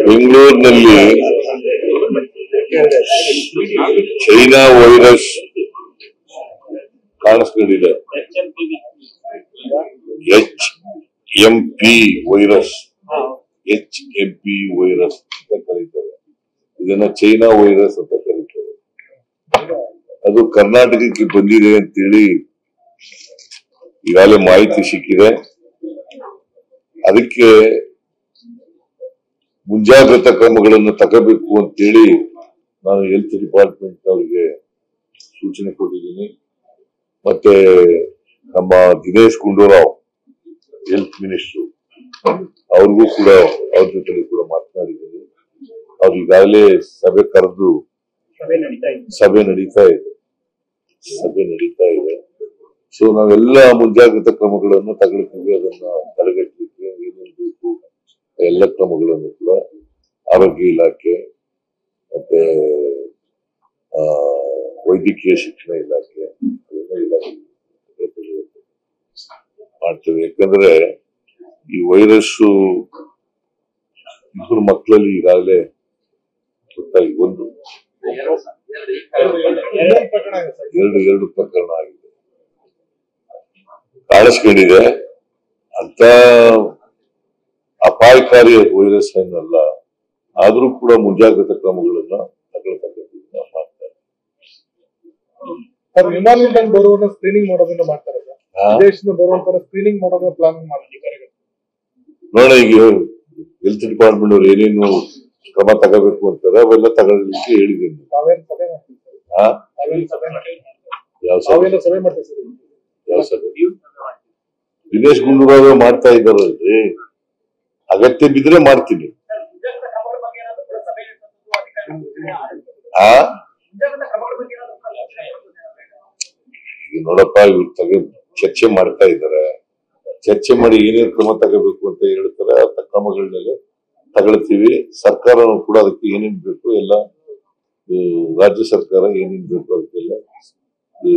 ಬೆಂಗಳೂರಿನಲ್ಲಿ China virus ಕಾಣಿಸ್ಕೊಂಡಿದೆ. HMP virus ಅಂತ ಕರೀತಾರೆ. ಇದನ್ನ ಚೈನಾ ವೈರಸ್ ಅಂತ ಕರೀತಾರೆ. ಅದು ಕರ್ನಾಟಕಕ್ಕೆ ಬಂದಿದೆ ಅಂತೇಳಿ ಈಗಾಗಲೇ ಮಾಹಿತಿ ಸಿಕ್ಕಿದೆ. ಅದಕ್ಕೆ ಮುಂಜಾಗ್ರತಾ ಕ್ರಮಗಳನ್ನು ತಗೋಬೇಕು ಅಂತೇಳಿ ನಾನು ಹೆಲ್ತ್ ಡಿಪಾರ್ಟ್ಮೆಂಟ್ ಅವರಿಗೆ ಸೂಚನೆ ಕೊಟ್ಟಿದ್ದೀನಿ. ಮತ್ತೆ ನಮ್ಮ ದಿನೇಶ್ ಗುಂಡೂರಾವ್ ಹೆಲ್ತ್ ಮಿನಿಸ್ಟರ್ ಅವ್ರಿಗೂ ಕೂಡ ಅವ್ರ ಜೊತೆ ಕೂಡ ಮಾತನಾಡಿದ್ದೀನಿ. ಅವ್ರು ಈಗಾಗಲೇ ಸಭೆ ಕರೆದು ಸಭೆ ನಡೀತಾ ಇದೆ. ಸೊ ನಾವೆಲ್ಲ ಮುಂಜಾಗ್ರತಾ ಕ್ರಮಗಳನ್ನು ತಗೊಳ್ತೀವಿ. ಅದನ್ನ ತಡೆಗಟ್ಟಲಿಕ್ಕೆ ಏನೇನು ಬೇಕು ಎಲ್ಲ ಕ್ರಮಗಳನ್ನು ಕೂಡ ಆರೋಗ್ಯ ಇಲಾಖೆ ಮತ್ತೆ ವೈದ್ಯಕೀಯ ಶಿಕ್ಷಣ ಇಲಾಖೆ ಮಾಡ್ತೇವೆ. ಯಾಕಂದ್ರೆ ಈ ವೈರಸ್ಸು ಇಬ್ಬರು ಮಕ್ಕಳಲ್ಲಿ ಈಗಾಗಲೇ ಗೊತ್ತಾಗಿ ಎರಡು ಪ್ರಕರಣ ಆಗಿದೆ, ಕಾಣಿಸ್ಕೊಂಡಿದೆ. ಅಂತ ಅಪಾಯಕಾರಿ ವೈರಸ್ ಏನಲ್ಲ, ಆದ್ರೂ ಕೂಡ ಮುಂಜಾಗ್ರತಾ ಕ್ರಮಗಳನ್ನ ತಗೊಳ್ತಕ್ಕಂಥದ್ದನ್ನ ಮಾಡ್ತಾರೆ. ವಿಮಾನದಿಂದ ಬರುವನ್ನ ಸ್ಕ್ರೀನಿಂಗ್ ಮಾಡೋದನ್ನ ಮಾಡ್ತಾರೆ. ದೇಶದಿಂದ ಬರುವಂತ ಸ್ಕ್ರೀನಿಂಗ್ ಮಾಡೋದನ್ನ ಪ್ಲಾನ್ ಮಾಡ್ತಿದ್ದಾರೆ. ನೋಡ, ಈಗ ಹೆಲ್ತ್ ಡಿಪಾರ್ಟ್ಮೆಂಟ್ ಅವ್ರು ಏನೇನು ಕ್ರಮ ತಗೋಬೇಕು ಅಂತಾರೆ ಅವೆಲ್ಲ ತಗೊಳ್ಳಿಕ್ಕೆ ಹೇಳಿದ್ದೀನಿ. ಯಾವ ಸಭೆ? ದಿನೇಶ್ ಗುಂಡೂರಾವ್ ಮಾಡ್ತಾ ಇದ್ದಾರಲ್ರಿ, ಅಗತ್ಯ ಬಿದ್ರೆ ಮಾಡ್ತೀನಿ. ನೋಡಪ್ಪ, ಇವ್ರು ಚರ್ಚೆ ಮಾಡ್ತಾ ಇದ್ದಾರೆ. ಚರ್ಚೆ ಮಾಡಿ ಏನೇನು ಕ್ರಮ ತಗೋಬೇಕು ಅಂತ ಹೇಳ್ತಾರೆ. ಅಂತ ಕ್ರಮಗಳನ್ನೆಲ್ಲ ತಗೊಳ್ತೀವಿ. ಸರ್ಕಾರನೂ ಕೂಡ ಅದಕ್ಕೆ ಏನೇನ್ ಬೇಕು ಎಲ್ಲ, ರಾಜ್ಯ ಸರ್ಕಾರ ಏನೇನ್ ಬೇಕು ಅದಕ್ಕೆಲ್ಲ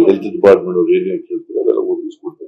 ಹೆಲ್ತ್ ಡಿಪಾರ್ಟ್ಮೆಂಟ್ ಅವ್ರು ಏನೇನು ಕೇಳ್ತಾರೆ ಅದೆಲ್ಲ ಒದಗಿಸ್ಕೊಡ್ತಾರೆ.